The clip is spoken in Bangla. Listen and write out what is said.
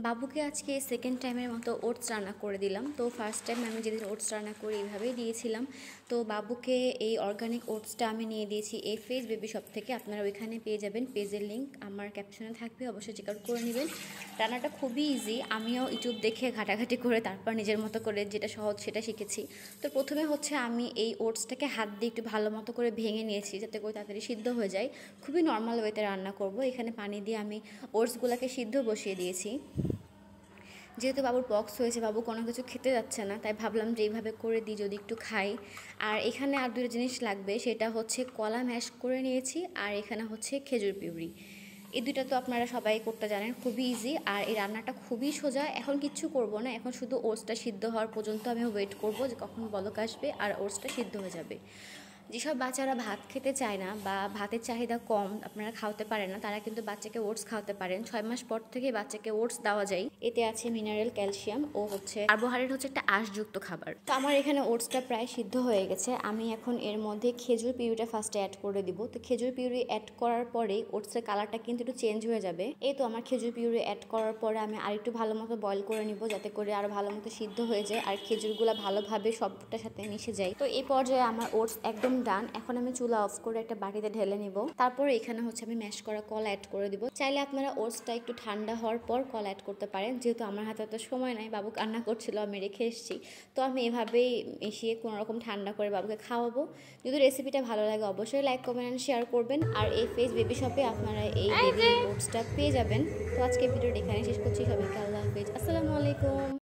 বাবুকে আজকে সেকেন্ড টাইমের মতো ওটস রান্না করে দিলাম। তো ফার্স্ট টাইম আমি যেদিন ওটস রান্না করি এইভাবেই দিয়েছিলাম। তো বাবুকে এই অর্গানিক ওটসটা আমি নিয়ে দিয়েছি এফএস বেবি শপ থেকে। আপনারা ওইখানে পেয়ে যাবেন, পেজের লিঙ্ক আমার ক্যাপশনে থাকবে, অবশ্যই চেক আউট করে নেবেন। রান্নাটা খুবই ইজি, আমিও ইউটিউব দেখে ঘাটাঘাটি করে তারপর নিজের মতো করে যেটা সহজ সেটা শিখেছি। তো প্রথমে হচ্ছে আমি এই ওটসটাকে হাত দিয়ে একটু ভালো মতো করে ভেঙে নিয়েছি যাতে করে তাড়াতাড়ি সিদ্ধ হয়ে যায়। খুবই নর্মাল ওয়েতে রান্না করব। এখানে পানি দিয়ে আমি ওটসগুলোকে সিদ্ধ বসিয়ে দিয়েছি। যেহেতু বাবুর পক্স হয়েছে, বাবু কোনো কিছু খেতে যাচ্ছে না, তাই ভাবলাম যে এইভাবে করে দিই যদি একটু খাই। আর এখানে আর দুটো জিনিস লাগবে, সেটা হচ্ছে কলা ম্যাশ করে নিয়েছি আর এখানে হচ্ছে খেজুর পিউরি। এই দুইটা তো আপনারা সবাই করতে জানেন, খুবই ইজি। আর এই রান্নাটা খুবই সোজা। এখন কিচ্ছু করব না, এখন শুধু ওটসটা সিদ্ধ হওয়ার পর্যন্ত আমি ওয়েট করব যে কখন বলক আসবে আর ওটসটা সিদ্ধ হয়ে যাবে। যেসব বাচ্চারা ভাত খেতে চায় না বা ভাতের চাহিদা কম, আপনারা খাওয়াতে পারেন না, তারা কিন্তু বাচ্চাকে ওটস খাওয়াতে পারেন। 6 মাস পর থেকে বাচ্চাকে ওটস দেওয়া যায়। এতে আছে মিনারেল, ক্যালসিয়াম ও হচ্ছে কার্বোহাইড্রেট, হচ্ছে একটা আঁশযুক্ত খাবার। তো আমার এখানে ওটসটা প্রায় সিদ্ধ হয়ে গেছে। আমি এখন এর মধ্যে খেজুর পিউরিটা ফার্স্টে অ্যাড করে দিব। তো খেজুর পিউরি অ্যাড করার পরে ওটসের কালারটা কিন্তু একটু চেঞ্জ হয়ে যাবে। এই তো আমার খেজুর পিউরি অ্যাড করার পরে আমি আরেকটু ভালো মতো বয়েল করে নিব যাতে করে আরও ভালো মতো সিদ্ধ হয়ে যায় আর খেজুরগুলো ভালোভাবে সবটার সাথে মিশে যায়। তো এই পর্যায়ে আমার ওটস একদম ডান। এখন আমি চুলা অফ করে একটা বাটিতে ঢেলে নিব। তারপর এখানে হচ্ছে আমি ম্যাশ করা কলা অ্যাড করে দিব। চাইলে আপনারা ওটসটা একটু ঠান্ডা হওয়ার পর কলা অ্যাড করতে পারেন। যেহেতু আমার হাতে তো সময় নাই, বাবু কান্না করছিল, আমি রেখে এসেছি, তো আমি এভাবেই মিশিয়ে কোনোরকম ঠান্ডা করে বাবুকে খাওয়াবো। যদি রেসিপিটা ভালো লাগে অবশ্যই লাইক, কমেন্ট, শেয়ার করবেন। আর এই ফেস বেবি শপে আপনারা এই বেবি ওটসটা পেয়ে যাবেন। তো আজকে ভিডিওটা এখানে শেষ করছি। সবাইকে আল্লাহ হাফেজ, আসসালামু আলাইকুম।